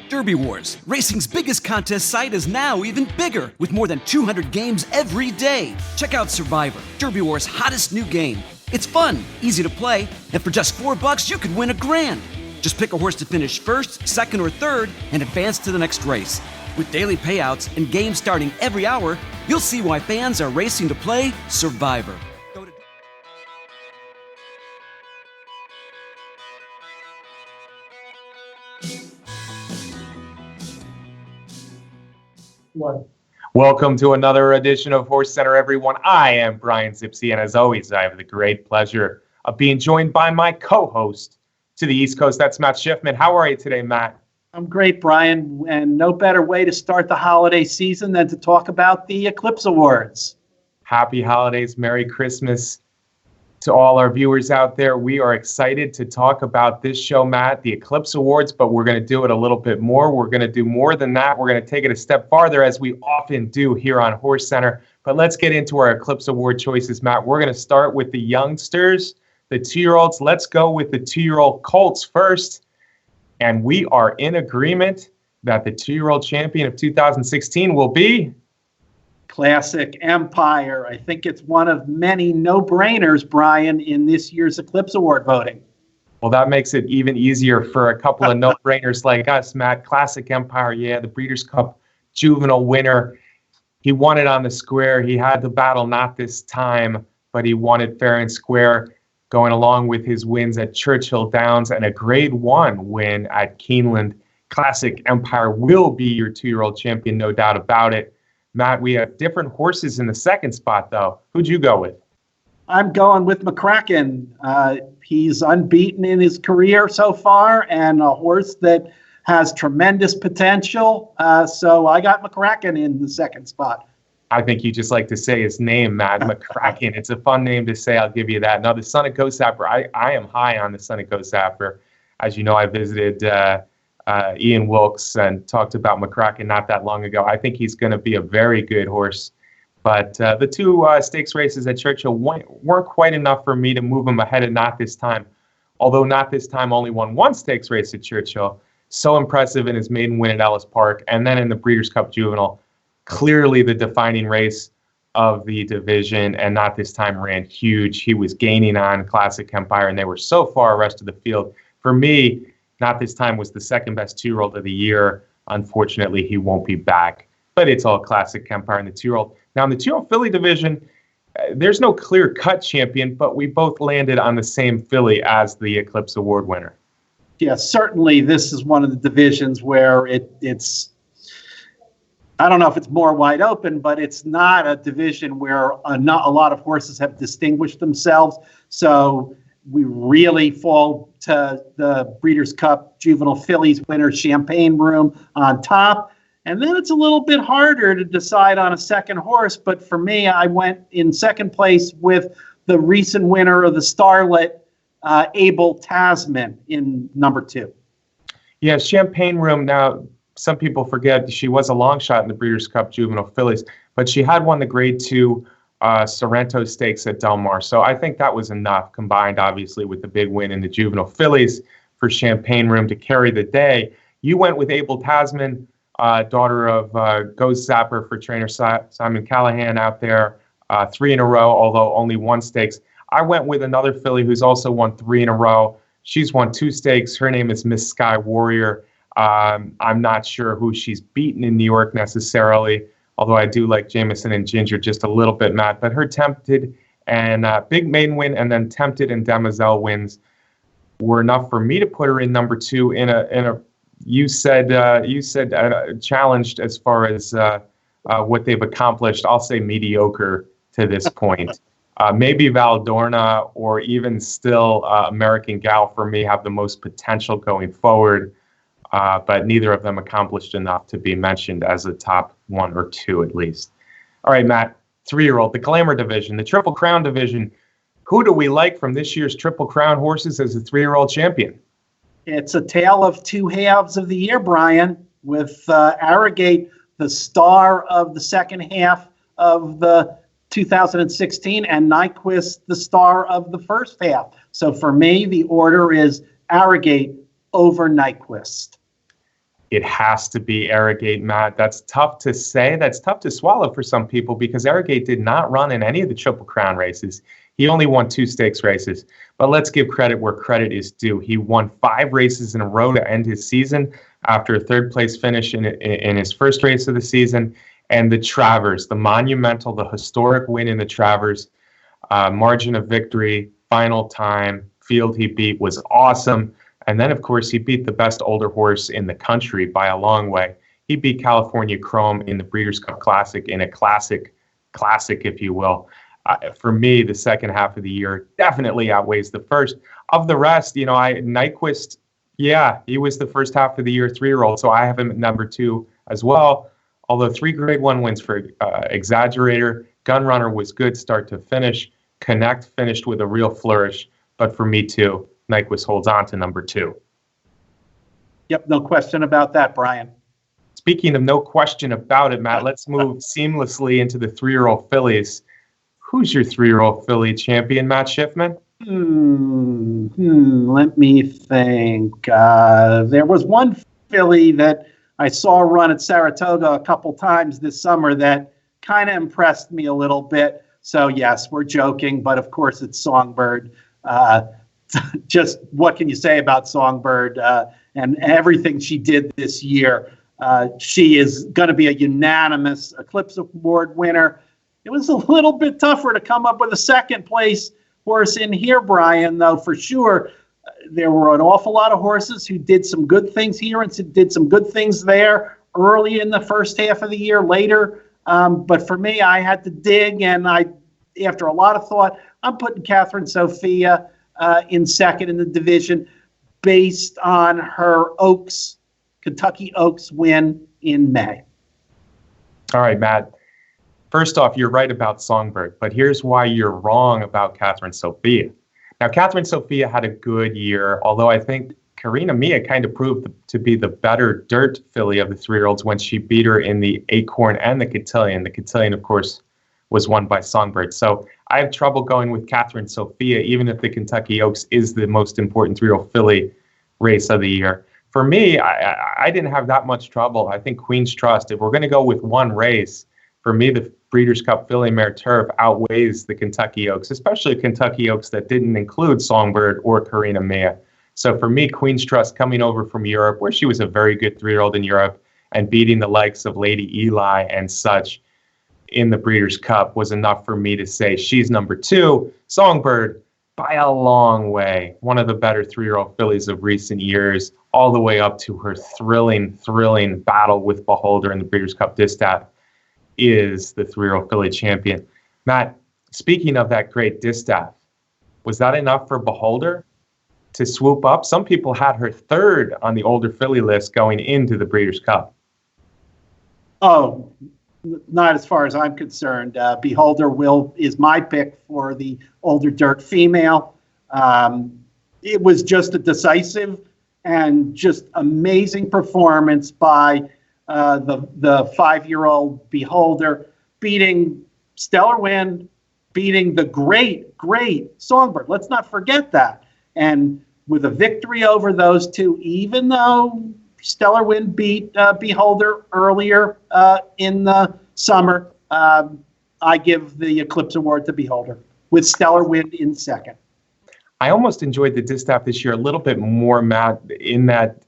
Derby Wars, racing's biggest contest site, is now even bigger with more than 200 games every day. Check out Survivor, Derby Wars' hottest new game. It's fun, easy to play, and for just $4 you could win $1,000. Just pick a horse to finish first, second, or third and advance to the next race. With daily payouts and games starting every hour, you'll see why fans are racing to play Survivor. Welcome to another edition of HorseCenter, everyone. I am Brian Zipsy, and as always, I have the great pleasure of being joined by my co-host to the East Coast. That's Matt Schiffman. How are you today, Matt? I'm great, Brian, and no better way to start the holiday season than to talk about the Eclipse Awards. Happy holidays, Merry Christmas to all our viewers out there. We are excited to talk about this show, Matt, the Eclipse Awards, but we're going to do it a little bit more. We're going to do more than that. We're going to take it a step farther, as we often do here on HorseCenter. But let's get into our Eclipse Award choices, Matt. We're going to start with the youngsters, the 2-year-olds. Let's go with the 2-year-old colts first. And we are in agreement that the 2-year-old champion of 2016 will be Classic Empire. I think it's one of many no-brainers, Brian, in this year's Eclipse Award voting. Well, that makes it even easier for a couple of no-brainers like us, Matt. Classic Empire, yeah, the Breeders' Cup juvenile winner. He won it on the square. He had the battle, not this time, but he won it fair and square, going along with his wins at Churchill Downs and a Grade 1 win at Keeneland. Classic Empire will be your 2-year-old champion, no doubt about it. Matt, we have different horses in the second spot, though. Who'd you go with? I'm going with McCracken. He's unbeaten in his career so far, and a horse that has tremendous potential. So I got McCracken in the second spot. I think you just like to say his name, Matt. McCracken. It's a fun name to say. I'll give you that. Now, the Son of Ghostzapper, I am high on the Son of Ghostzapper. As you know, I visited Ian Wilkes and talked about McCracken not that long ago. I think he's going to be a very good horse. But the two stakes races at Churchill weren't quite enough for me to move him ahead of Not This Time. Although Not This Time only won one stakes race at Churchill. So impressive in his maiden win at Ellis Park. And then in the Breeders' Cup Juvenile, clearly the defining race of the division, and Not This Time ran huge. He was gaining on Classic Empire, and they were so far rest of the field. For me, Not This Time was the second best 2-year-old of the year. Unfortunately, he won't be back. But it's all Classic Empire and the 2-year-old. Now, in the 2-year-old filly division, there's no clear-cut champion, but we both landed on the same filly as the Eclipse Award winner. Yeah, certainly this is one of the divisions where it's, I don't know if it's more wide open, but it's not a division where not a lot of horses have distinguished themselves. So we really fall to the Breeders' Cup Juvenile Fillies winner, Champagne Room, on top. And then it's a little bit harder to decide on a second horse. But for me, I went in second place with the recent winner of the Starlet, Abel Tasman, in number 2. Yeah, Champagne Room. Now, some people forget she was a long shot in the Breeders' Cup Juvenile Fillies, but she had won the Grade 2 Sorrento Stakes at Del Mar. So I think that was enough, combined obviously with the big win in the Juvenile Fillies, for Champagne Room to carry the day. You went with Abel Tasman, daughter of Ghostzapper, for trainer Simon Callahan out there, 3 in a row, although only 1 stakes. I went with another filly who's also won 3 in a row. She's won 2 stakes. Her name is Miss Sky Warrior. I'm not sure who she's beaten in New York necessarily, although I do like Jameson and Ginger just a little bit, Matt. But her Tempted and big maiden win, and then Tempted and Demoiselle wins were enough for me to put her in number 2 in a you said challenged as far as what they've accomplished. I'll say mediocre to this point. Maybe Valdorna or even still American Gal for me have the most potential going forward. But neither of them accomplished enough to be mentioned as a top 1 or 2 at least. All right, Matt, 3-year-old, the Glamour division, the Triple Crown division. Who do we like from this year's Triple Crown horses as a 3-year-old champion? It's a tale of 2 halves of the year, Brian, with Arrogate, the star of the second half of the 2016, and Nyquist, the star of the first half. So for me, the order is Arrogate over Nyquist. It has to be Arrogate, Matt. That's tough to say. That's tough to swallow for some people because Arrogate did not run in any of the Triple Crown races. He only won 2 stakes races. But let's give credit where credit is due. He won 5 races in a row to end his season after a 3rd place finish in his first race of the season. And the Travers, the monumental, the historic win in the Travers, margin of victory, final time, field he beat was awesome. And then, of course, he beat the best older horse in the country by a long way. He beat California Chrome in the Breeders' Cup Classic in a classic, if you will. For me, the second half of the year definitely outweighs the first. Of the rest, Nyquist, yeah, he was the first half of the year 3-year-old, so I have him at number 2 as well. Although 3 Grade 1 wins for Exaggerator, Gunrunner was good start to finish. Connect finished with a real flourish, but for me too, Nyquist holds on to number 2. Yep, no question about that, Brian. Speaking of no question about it, Matt, let's move seamlessly into the 3-year-old fillies. Who's your 3-year-old filly champion, Matt Schiffman? Let me think. There was one filly that I saw run at Saratoga a couple times this summer that kind of impressed me a little bit. So, yes, we're joking, but of course it's Songbird. Just what can you say about Songbird and everything she did this year? She is going to be a unanimous Eclipse Award winner. It was a little bit tougher to come up with a second place horse in here, Brian, though, for sure. There were an awful lot of horses who did some good things here and did some good things there early in the first half of the year, later. But for me, I had to dig, and after a lot of thought, I'm putting Cathryn Sophia in second in the division based on her Kentucky Oaks win in May. All right, Matt. First off, you're right about Songbird, but here's why you're wrong about Cathryn Sophia. Now, Cathryn Sophia had a good year, although I think Karina Mia kind of proved to be the better dirt filly of the 3-year-olds when she beat her in the Acorn and the Cotillion. The Cotillion, of course, was won by Songbird. So I have trouble going with Cathryn Sophia, even if the Kentucky Oaks is the most important 3-year-old filly race of the year. For me, I didn't have that much trouble. I think Queen's Trust, if we're going to go with one race, for me, the Breeders' Cup Filly Mare Turf outweighs the Kentucky Oaks, especially Kentucky Oaks that didn't include Songbird or Karina Mia. So for me, Queen's Trust coming over from Europe, where she was a very good 3-year-old in Europe, and beating the likes of Lady Eli and such in the Breeders' Cup was enough for me to say she's number 2. Songbird, by a long way, one of the better 3-year-old fillies of recent years, all the way up to her thrilling battle with Beholder in the Breeders' Cup Distaff, is the 3-year-old filly champion. Matt, speaking of that great distaff, was that enough for Beholder to swoop up? Some people had her 3rd on the older filly list going into the Breeders' Cup. Oh, not as far as I'm concerned. Beholder is my pick for the older dirt female. It was just a decisive and just amazing performance by the 5-year-old Beholder, beating Stellar Wind, beating the great Songbird. Let's not forget that. And with a victory over those two, even though Stellar Wind beat Beholder earlier in the summer, I give the Eclipse Award to Beholder, with Stellar Wind in second. I almost enjoyed the distaff this year a little bit more, Matt, in that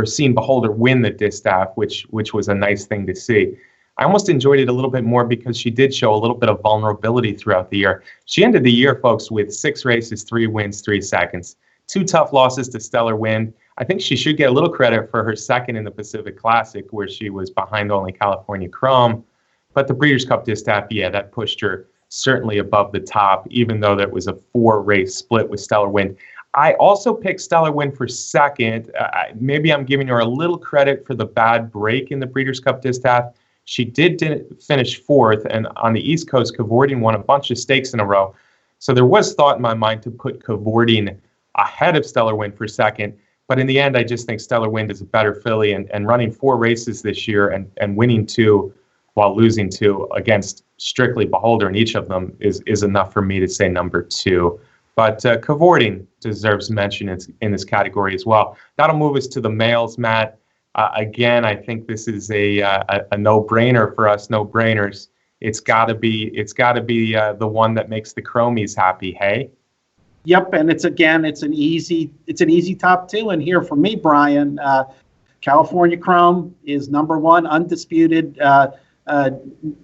seeing Beholder win the distaff, which was a nice thing to see. I almost enjoyed it a little bit more because she did show a little bit of vulnerability throughout the year. She ended the year, folks, with 6 races, 3 wins, 3 seconds. 2 tough losses to Stellar Wind. I think she should get a little credit for her second in the Pacific Classic, where she was behind only California Chrome. But the Breeders' Cup Distaff, yeah, that pushed her certainly above the top, even though that was a 4-race split with Stellar Wind. I also picked Stellar Wind for second. Maybe I'm giving her a little credit for the bad break in the Breeders' Cup Distaff. She did finish 4th, and on the East Coast, Cavorting won a bunch of stakes in a row. So there was thought in my mind to put Cavorting ahead of Stellar Wind for second. But in the end, I just think Stellar Wind is a better filly, and running 4 races this year and winning 2 while losing 2 against strictly Beholder in each of them is enough for me to say number 2. But Cavorting deserves mention in this category as well. That'll move us to the males, Matt. Again, I think this is a no-brainer for us no-brainers. It's got to be the one that makes the Chromies happy. Hey. Yep, and it's an easy top two. And here for me, Brian, California Chrome is number one, undisputed,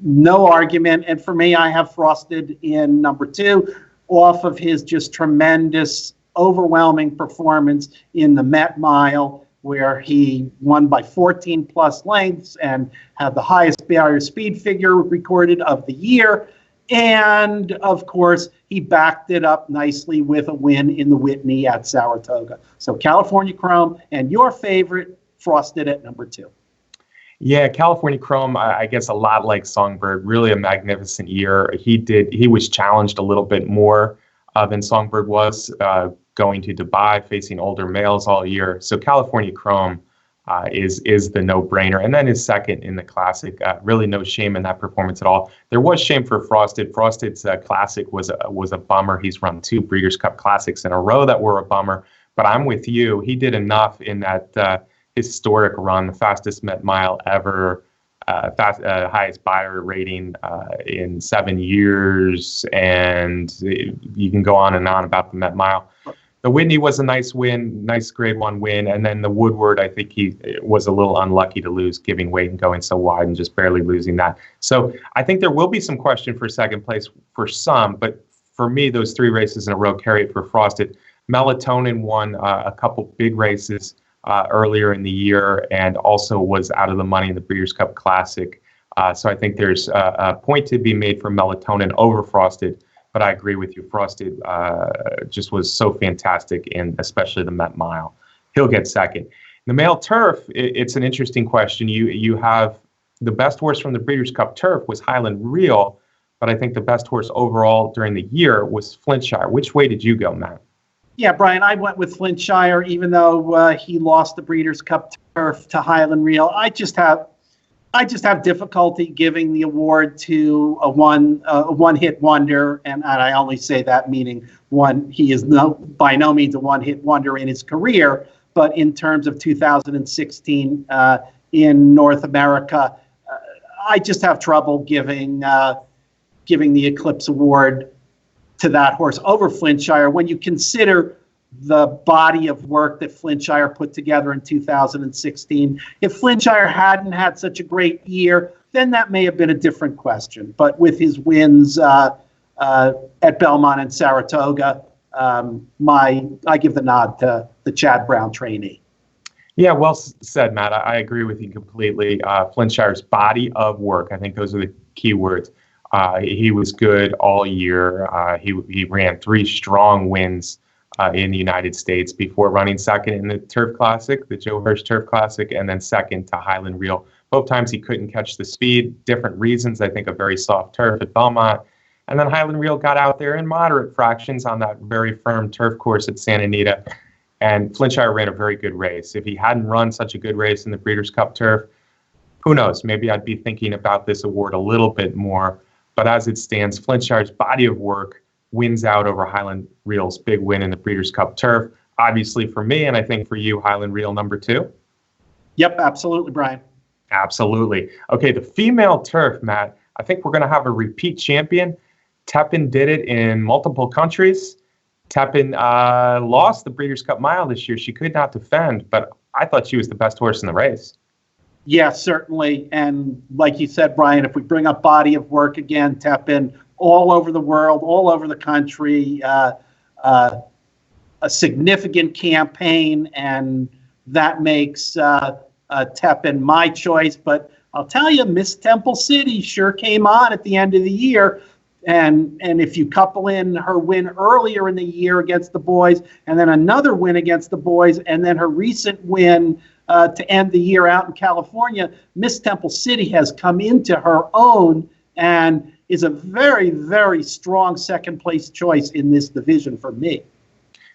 no argument. And for me, I have Frosted in number two, off of his just tremendous, overwhelming performance in the Met Mile, where he won by 14 plus lengths and had the highest barrier speed figure recorded of the year. And of course, he backed it up nicely with a win in the Whitney at Saratoga. So California Chrome and your favorite, Frosted at number two. Yeah, California Chrome, I guess a lot like Songbird, really a magnificent year. He was challenged a little bit more than Songbird was, going to Dubai, facing older males all year. So California Chrome is the no-brainer. And then his second in the Classic, really no shame in that performance at all. There was shame for Frosted. Frosted's Classic was a bummer. He's run 2 Breeders' Cup Classics in a row that were a bummer. But I'm with you. He did enough in that historic run, the fastest Met Mile ever, highest buyer rating in 7 years, and you can go on and on about the Met Mile. The Whitney was a nice win, nice Grade 1 win, and then the Woodward, I think he was a little unlucky to lose, giving weight and going so wide and just barely losing that. So I think there will be some question for second place for some, but for me, those 3 races in a row carry it for Frosted. Melatonin won a couple big races earlier in the year and also was out of the money in the Breeders' Cup Classic. So I think there's a point to be made for Melatonin over Frosted, but I agree with you. Frosted just was so fantastic, in especially the Met Mile. He'll get second. The male turf, it's an interesting question. You have the best horse from the Breeders' Cup Turf was Highland Reel, but I think the best horse overall during the year was Flintshire. Which way did you go, Matt? Yeah, Brian, I went with Flintshire, even though he lost the Breeders' Cup Turf to Highland Reel. I just have difficulty giving the award to a one-hit wonder, and I only say that meaning he is by no means a one-hit wonder in his career, but in terms of 2016 in North America, I just have trouble giving the Eclipse Award to that horse over Flintshire when you consider the body of work that Flintshire put together in 2016. If Flintshire hadn't had such a great year, then that may have been a different question. But with his wins at Belmont and Saratoga, I give the nod to the Chad Brown trainee. Yeah, well said, Matt. I agree with you completely. Flintshire's body of work, I think those are the key words. He was good all year. He ran 3 strong wins in the United States before running second in the Turf Classic, the Joe Hirsch Turf Classic, and then second to Highland Reel. Both times he couldn't catch the speed, different reasons. I think a very soft turf at Belmont. And then Highland Reel got out there in moderate fractions on that very firm turf course at Santa Anita. And Flintshire ran a very good race. If he hadn't run such a good race in the Breeders' Cup Turf, who knows? Maybe I'd be thinking about this award a little bit more. But as it stands, Flintshire's body of work wins out over Highland Reel's big win in the Breeders' Cup Turf. Obviously for me, and I think for you, Highland Reel number 2. Yep, absolutely, Brian. Absolutely. Okay, the female turf, Matt, I think we're going to have a repeat champion. Tepin did it in multiple countries. Tepin lost the Breeders' Cup Mile this year. She could not defend, but I thought she was the best horse in the race. Yes, certainly. And like you said, Brian, if we bring up body of work again, Tepin all over the world, all over the country, a significant campaign, and that makes Tepin my choice. But I'll tell you, Miss Temple City sure came on at the end of the year. And if you couple in her win earlier in the year against the boys, and then another win against the boys, and then her recent win to end the year out in California, Miss Temple City has come into her own and is a very, very strong second place choice in this division for me.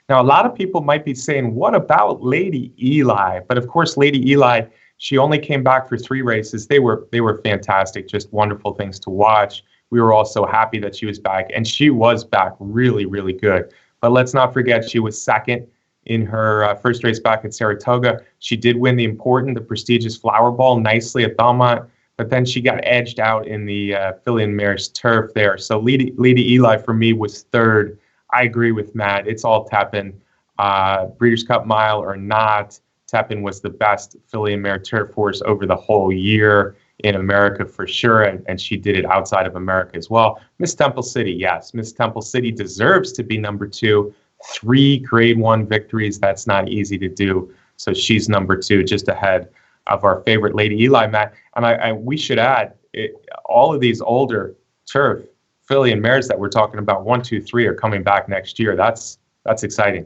Now, a lot of people might be saying, what about Lady Eli? But of course, Lady Eli, she only came back for 3 races. They were fantastic, just wonderful things to watch. We were all so happy that she was back, and she was back really, really good. But let's not forget she was second in her first race back at Saratoga. She did win the prestigious Flower Ball nicely at Belmont, but then she got edged out in the filly and mare's turf there. So Lady Eli for me was third. I agree with Matt. It's all Tepin. Breeders' Cup Mile or not, Tepin was the best filly and mare turf horse over the whole year in America for sure, and she did it outside of America as well. Miss Temple City, yes. Miss Temple City deserves to be number 2. 3 Grade 1 victories, that's not easy to do. So she's number 2, just ahead of our favorite Lady Eli, Matt. And we should add, all of these older turf filly and mares that we're talking about, 1, 2, 3, are coming back next year. That's exciting.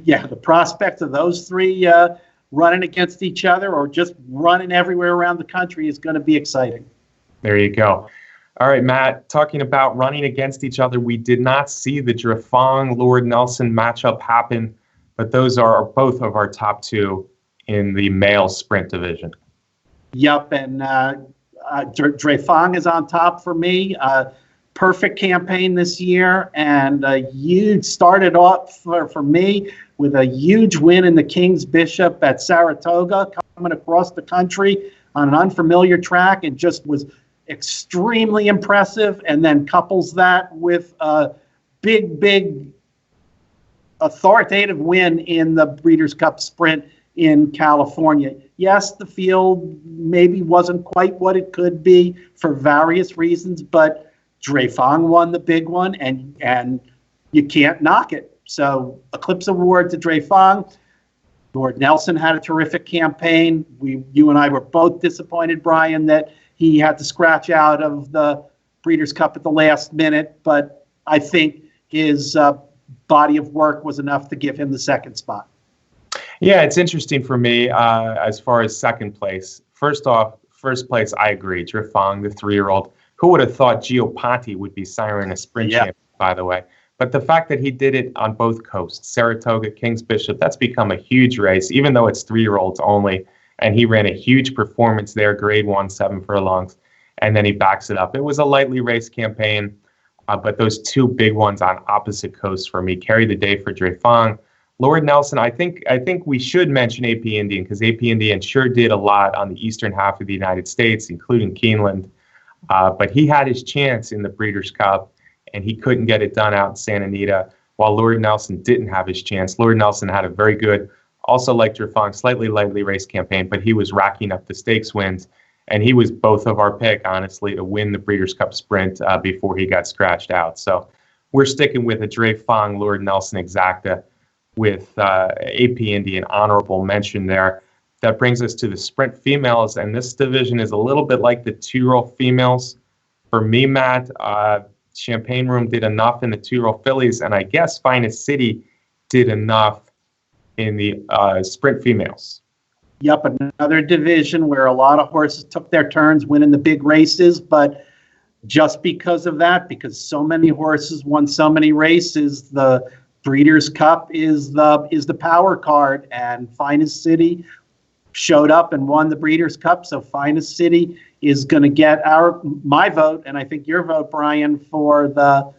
Yeah, the prospect of those 3 running against each other or just running everywhere around the country is going to be exciting. There you go. All right, Matt, talking about running against each other, we did not see the Drefong Lord Nelson matchup happen, but those are both of our top 2 in the male sprint division. Yep, and Drefong is on top for me. Perfect campaign this year, and huge started off for me with a huge win in the King's Bishop at Saratoga, coming across the country on an unfamiliar track, and just was extremely impressive, and then couples that with a big authoritative win in the Breeders' Cup Sprint in California. Yes, the field maybe wasn't quite what it could be for various reasons, but Drefong won the big one, and you can't knock it. So Eclipse Award to Drefong. Lord Nelson had a terrific campaign. You and I were both disappointed, Brian, that he had to scratch out of the Breeders' Cup at the last minute, but I think his body of work was enough to give him the second spot. Yeah, it's interesting for me as far as second place. First place, I agree. Drefong, the 3-year-old. Who would have thought Gio Ponti would be siring a sprint champion, by the way? But the fact that he did it on both coasts, Saratoga, King's Bishop, that's become a huge race, even though it's 3-year-olds only. And he ran a huge performance there, Grade 1, 7 furlongs, and then he backs it up. It was a lightly raced campaign, but those 2 big ones on opposite coasts for me carry the day for Drefong. Lord Nelson, I think we should mention AP Indian, because AP Indian sure did a lot on the eastern half of the United States, including Keeneland. But he had his chance in the Breeders' Cup, and he couldn't get it done out in Santa Anita, while Lord Nelson didn't have his chance. Lord Nelson had a very good, also like Drefong, slightly lightly raced campaign, but he was racking up the stakes wins, and he was both of our pick, honestly, to win the Breeders' Cup Sprint before he got scratched out. So we're sticking with a Drefong Lord Nelson exacta with AP Indian honorable mention there. That brings us to the sprint females, and this division is a little bit like the 2-year-old females. For me, Matt, Champagne Room did enough in the 2-year-old fillies, and I guess Finest City did enough in the sprint females. Yep, another division where a lot of horses took their turns winning the big races, but just because of that, because so many horses won so many races, the Breeders' Cup is the power card, and Finest City showed up and won the Breeders' Cup. So Finest City is going to get my vote, and I think your vote, Brian, for the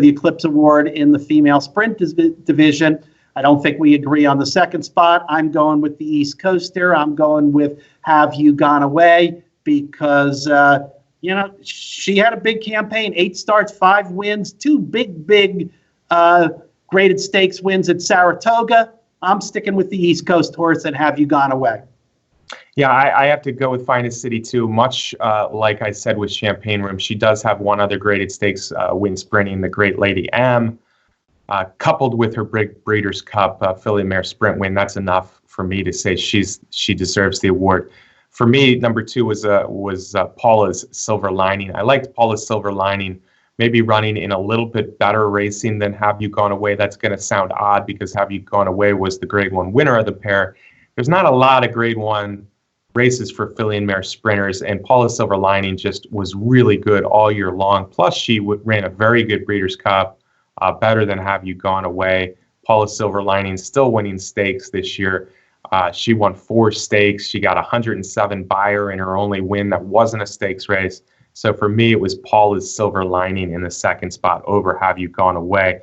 Eclipse Award in the female sprint division. I don't think we agree on the second spot. I'm going with the East Coaster. I'm going with Haveyougoneaway because she had a big campaign, 8 starts, 5 wins, 2 big graded stakes wins at Saratoga. I'm sticking with the East Coast horse and Haveyougoneaway. Yeah, I have to go with Finest City too. Much like I said with Champagne Room, she does have one other graded stakes win sprinting, the Great Lady M, coupled with her Breeders' Cup filly mare sprint win. That's enough for me to say she deserves the award. For me, number 2 was Paula's Silver Lining. I liked Paula's Silver Lining. Maybe running in a little bit better racing than Haveyougoneaway. That's going to sound odd because Haveyougoneaway was the Grade 1 winner of the pair. There's not a lot of Grade 1 races for filly and mare sprinters, and Paula Silver Lining just was really good all year long. Plus, she ran a very good Breeders' Cup, better than Haveyougoneaway. Paula Silver Lining still winning stakes this year. She won 4 stakes. She got 107 buyer in her only win that wasn't a stakes race. So for me, it was Paula's Silver Lining in the second spot over Haveyougoneaway.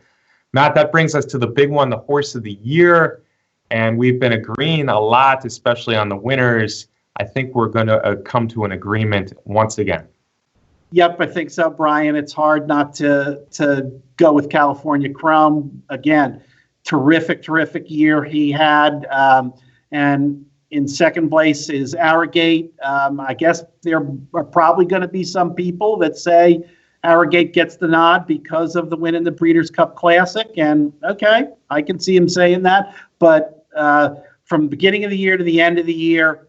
Matt, that brings us to the big one, the Horse of the Year. And we've been agreeing a lot, especially on the winners. I think we're going to come to an agreement once again. Yep, I think so, Brian. It's hard not to go with California Chrome. Again, terrific year he had. And in second place is Arrogate. I guess there are probably going to be some people that say Arrogate gets the nod because of the win in the Breeders' Cup Classic. And okay, I can see him saying that. But from the beginning of the year to the end of the year,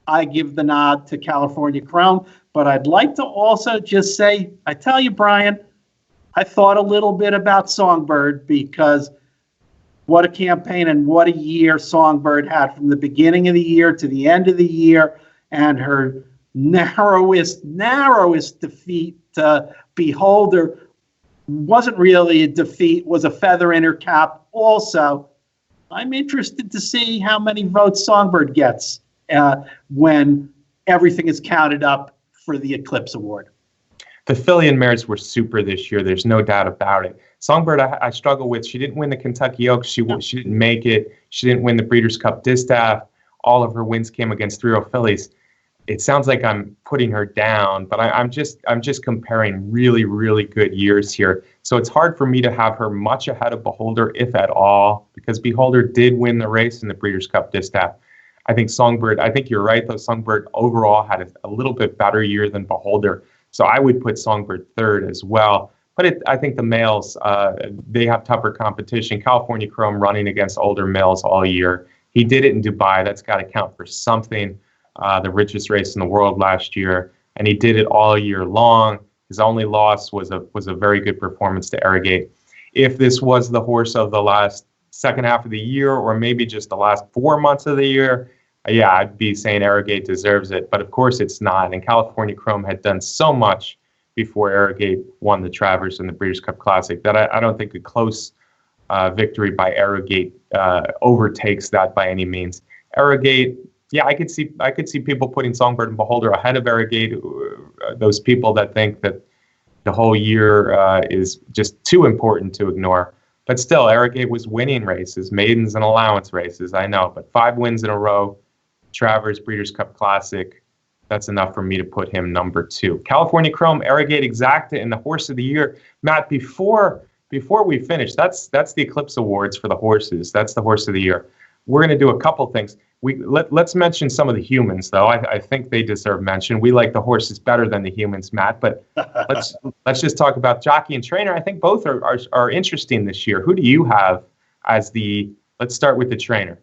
I give the nod to California Chrome. But I'd like to also just say, I tell you, Brian, I thought a little bit about Songbird, because what a campaign and what a year Songbird had from the beginning of the year to the end of the year. And her narrowest defeat to Beholder wasn't really a defeat, was a feather in her cap. Also, I'm interested to see how many votes Songbird gets when everything is counted up for the Eclipse Award. The filly and mares were super this year. There's no doubt about it. Songbird, I struggle with. She didn't win the Kentucky Oaks. She didn't make it. She didn't win the Breeders' Cup Distaff. All of her wins came against 3-0 fillies. It sounds like I'm putting her down, but I'm just comparing really good years here. So it's hard for me to have her much ahead of Beholder, if at all, because Beholder did win the race in the Breeders' Cup Distaff. I think you're right, though. Songbird overall had a little bit better year than Beholder. So I would put Songbird third as well. But I think the males, they have tougher competition. California Chrome running against older males all year. He did it in Dubai. That's got to count for something. The richest race in the world last year. And he did it all year long. His only loss was a very good performance to Arrogate. If this was the horse of the last second half of the year, or maybe just the last 4 months of the year, yeah, I'd be saying Arrogate deserves it. But of course it's not. And California Chrome had done so much before Arrogate won the Travers and the Breeders' Cup Classic that I don't think a close victory by Arrogate overtakes that by any means. Arrogate, yeah, I could see people putting Songbird and Beholder ahead of Arrogate. Those people that think that the whole year is just too important to ignore. But still, Arrogate was winning races, maidens and allowance races, I know. But 5 wins in a row, Travers, Breeders' Cup Classic, that's enough for me to put him number 2. California Chrome, Arrogate, Exacta, and the Horse of the Year. Matt, before we finish, that's the Eclipse Awards for the horses. That's the Horse of the Year. We're going to do a couple things. Let's mention some of the humans, though. I think they deserve mention. We like the horses better than the humans, Matt. But let's just talk about jockey and trainer. I think both are interesting this year. Who do you have as the? Let's start with the trainer.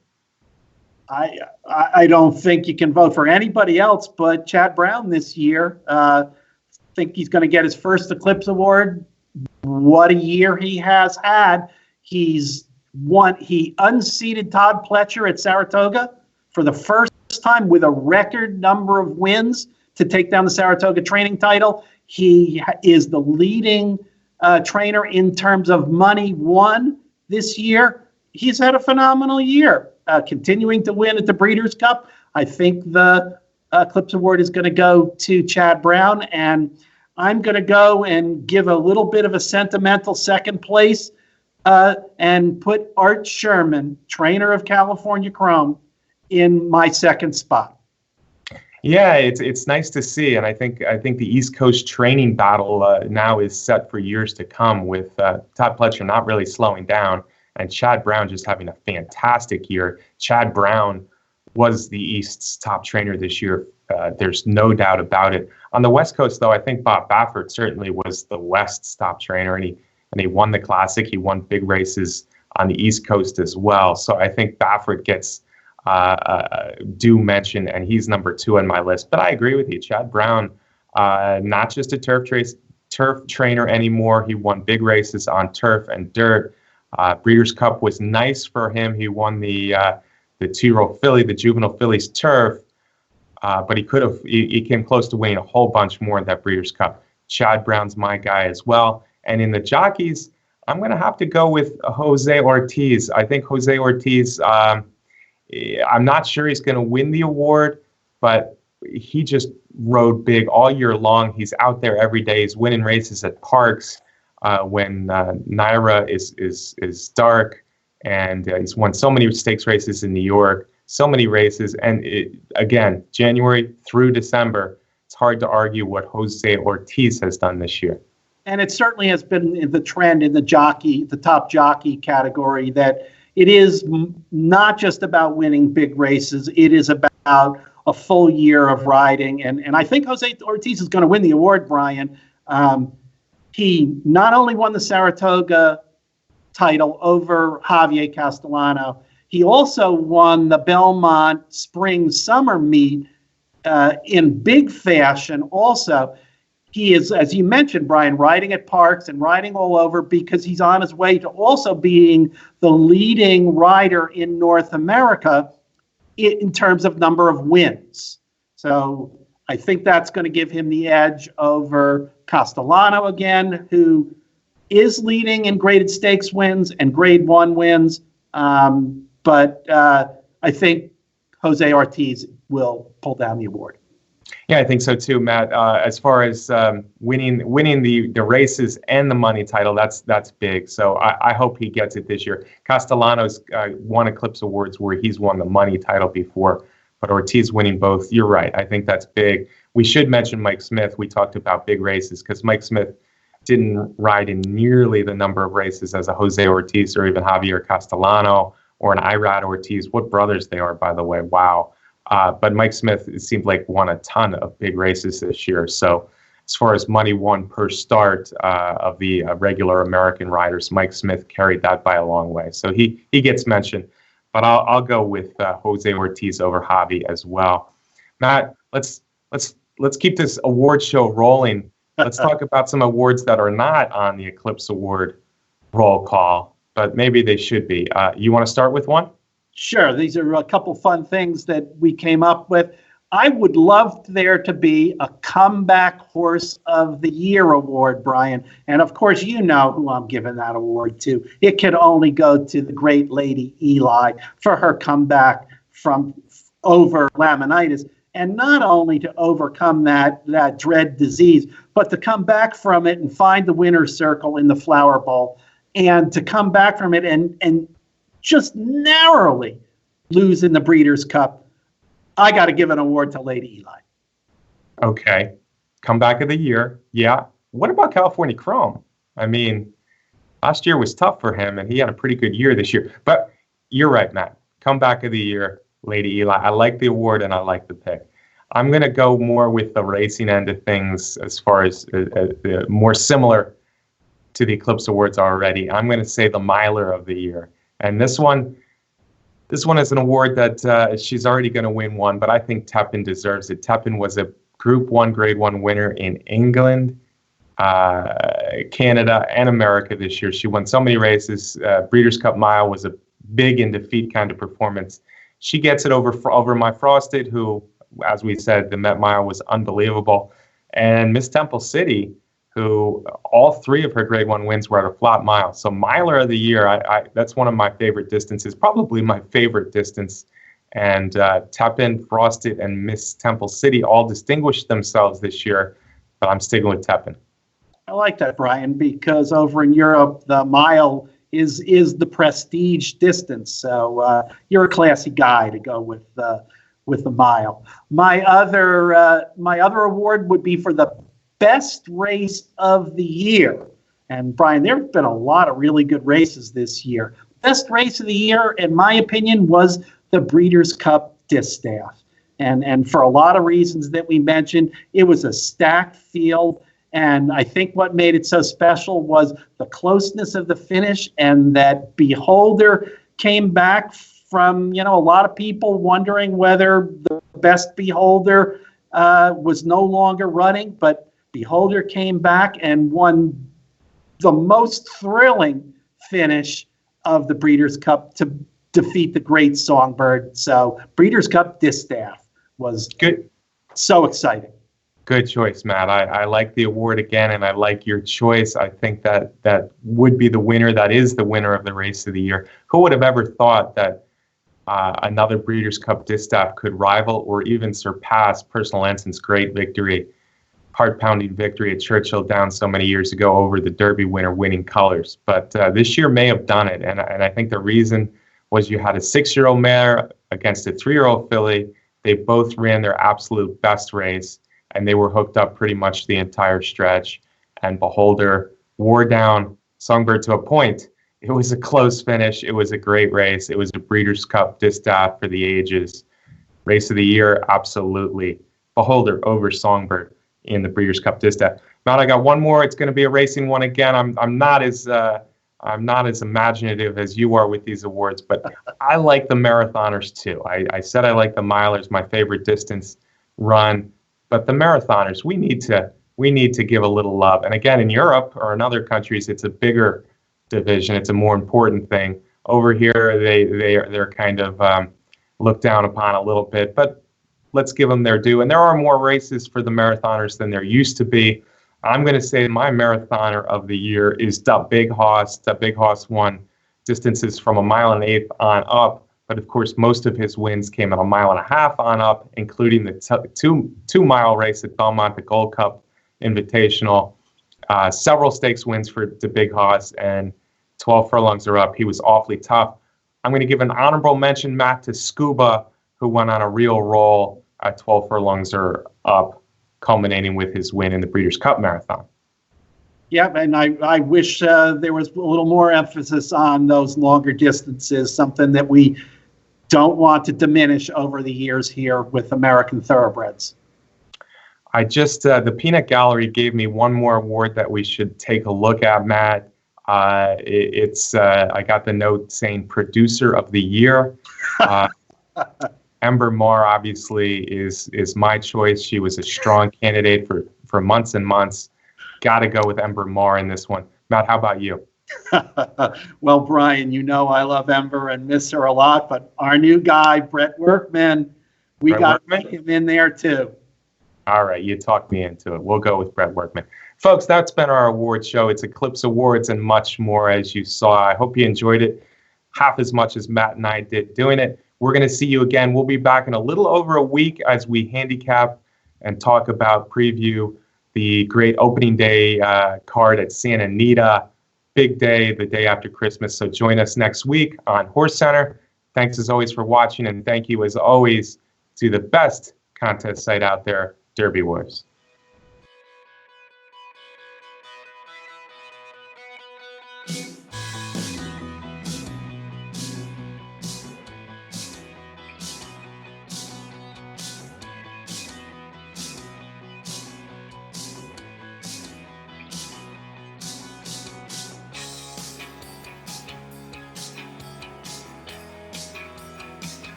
I don't think you can vote for anybody else but Chad Brown this year. Think he's going to get his first Eclipse Award. What a year he has had. He unseated Todd Pletcher at Saratoga for the first time with a record number of wins to take down the Saratoga training title. He is the leading trainer in terms of money won this year. He's had a phenomenal year, continuing to win at the Breeders' Cup. I think the Eclipse Award is going to go to Chad Brown, and I'm going to go and give a little bit of a sentimental second place and put Art Sherman, trainer of California Chrome, in my second spot. Yeah, it's nice to see, and I think the East Coast training battle now is set for years to come, with Todd Pletcher not really slowing down and Chad Brown just having a fantastic year. Chad Brown was the East's top trainer this year. There's no doubt about it. On the West Coast, though, I think Bob Baffert certainly was the West's top trainer, and he won the Classic. He won big races on the East Coast as well. So I think Baffert gets due mention, and he's number 2 on my list. But I agree with you. Chad Brown, not just a turf trainer anymore. He won big races on turf and dirt. Breeders' Cup was nice for him. He won the 2-year-old filly, the juvenile fillies turf. But he came close to winning a whole bunch more in that Breeders' Cup. Chad Brown's my guy as well. And in the jockeys, I'm going to have to go with Jose Ortiz. I think Jose Ortiz, I'm not sure he's going to win the award, but he just rode big all year long. He's out there every day. He's winning races at parks. when Naira is dark, and he's won so many stakes races in New York, so many races, and again, January through December, it's hard to argue what Jose Ortiz has done this year. And it certainly has been the trend in the top jockey category, that it is not just about winning big races. It is about a full year of riding. And I think Jose Ortiz is going to win the award, Brian. He not only won the Saratoga title over Javier Castellano, he also won the Belmont Spring Summer meet in big fashion also. He is, as you mentioned, Brian, riding at Parks and riding all over because he's on his way to also being the leading rider in North America in terms of number of wins. So I think that's going to give him the edge over Castellano again, who is leading in graded stakes wins and grade 1 wins. But I think Jose Ortiz will pull down the award. Yeah, I think so too, Matt. As far as winning the races and the money title, that's big. So I hope he gets it this year. Castellano's won Eclipse Awards where he's won the money title before, but Ortiz winning both, you're right. I think that's big. We should mention Mike Smith. We talked about big races because Mike Smith didn't ride in nearly the number of races as a Jose Ortiz or even Javier Castellano or an Irad Ortiz. What brothers they are, by the way. Wow. But Mike Smith, it seemed like, won a ton of big races this year. So as far as money won per start of the regular American riders, Mike Smith carried that by a long way. So he gets mentioned. But I'll go with Jose Ortiz over Javi as well. Matt, let's keep this award show rolling. Let's talk about some awards that are not on the Eclipse Award roll call, but maybe they should be. You want to start with one? Sure. These are a couple fun things that we came up with. I would love there to be a Comeback Horse of the Year award, Brian. And of course, you know who I'm giving that award to. It can only go to the great Lady Eli for her comeback from over laminitis. And not only to overcome that dread disease, but to come back from it and find the winner's circle in the Flower Bowl, and to come back from it and just narrowly lose in the Breeders' Cup. I got to give an award to Lady Eli. Okay. Comeback of the year. Yeah. What about California Chrome? I mean, last year was tough for him, and he had a pretty good year this year. But you're right, Matt. Comeback of the year, Lady Eli. I like the award, and I like the pick. I'm going to go more with the racing end of things as far as more similar to the Eclipse Awards already. I'm going to say the Miler of the Year. And this one is an award that she's already going to win one, but I think Tepin deserves it. Tepin was a Group 1, Grade 1 winner in England, Canada, and America this year. She won so many races. Breeders' Cup Mile was a big in defeat kind of performance. She gets it over My Frosted, who, as we said, the Met Mile was unbelievable. And Miss Temple City, who all 3 of her Grade 1 wins were at a flat mile. So Miler of the Year, that's one of my favorite distances, probably my favorite distance. And Tepin, Frosted, and Miss Temple City all distinguished themselves this year, but I'm sticking with Tepin. I like that, Brian, because over in Europe, the mile is the prestige distance. So you're a classy guy to go with the mile. My other award would be for the best race of the year. And Brian, there have been a lot of really good races this year. Best race of the year, in my opinion, was the Breeders' Cup Distaff. And for a lot of reasons that we mentioned, it was a stacked field. And I think what made it so special was the closeness of the finish, and that Beholder came back from, a lot of people wondering whether the best Beholder was no longer running, but Beholder came back and won the most thrilling finish of the Breeders' Cup to defeat the great Songbird. So Breeders' Cup Distaff was good. So exciting. Good choice, Matt. I like the award again, and I like your choice. I think that would be the winner. That is the winner of the race of the year. Who would have ever thought that another Breeders' Cup Distaff could rival or even surpass Personal Ensign's great victory heart-pounding victory at Churchill Downs so many years ago over the Derby winner winning colors. But this year may have done it, and I think the reason was you had a 6-year-old mare against a 3-year-old filly. They both ran their absolute best race, and they were hooked up pretty much the entire stretch. And Beholder wore down Songbird to a point. It was a close finish. It was a great race. It was a Breeders' Cup distaff for the ages. Race of the year, absolutely. Beholder over Songbird in the Breeders' Cup distaff. Matt, I got one more. It's going to be a racing one again. I'm not as imaginative as you are with these awards, but I like the marathoners too. I said I like the milers, my favorite distance run, but the marathoners, we need to give a little love. And again, in Europe or in other countries, it's a bigger division. It's a more important thing. Over here, they're kind of looked down upon a little bit, but let's give them their due. And there are more races for the marathoners than there used to be. I'm going to say my marathoner of the year is the Big Hoss. The Big Hoss won distances from 1.1 miles on up, but of course most of his wins came at 1.5 miles on up, including the two-mile race at Belmont, the Gold Cup Invitational. Several stakes wins for the Big Hoss, and 12 furlongs are up. He was awfully tough. I'm going to give an honorable mention, Matt, to Scuba, who went on a real roll at 12 furlongs are up, culminating with his win in the Breeders' Cup Marathon. Yeah, and I wish there was a little more emphasis on those longer distances, something that we don't want to diminish over the years here with American Thoroughbreds. I just, the Peanut Gallery gave me one more award that we should take a look at, Matt. I got the note saying Producer of the Year. Ember Moore obviously is my choice. She was a strong candidate for months and months. Got to go with Ember Moore in this one. Matt, how about you? Well, Brian, you know I love Ember and miss her a lot, but our new guy, Brett Workman, we got him in there too. All right, you talked me into it. We'll go with Brett Workman. Folks, that's been our awards show. It's Eclipse Awards and much more, as you saw. I hope you enjoyed it half as much as Matt and I did doing it. We're going to see you again. We'll be back in a little over a week as we handicap and talk about, preview the great opening day card at Santa Anita. Big day, the day after Christmas. So join us next week on HorseCenter. Thanks as always for watching, and thank you as always to the best contest site out there, Derby Wars.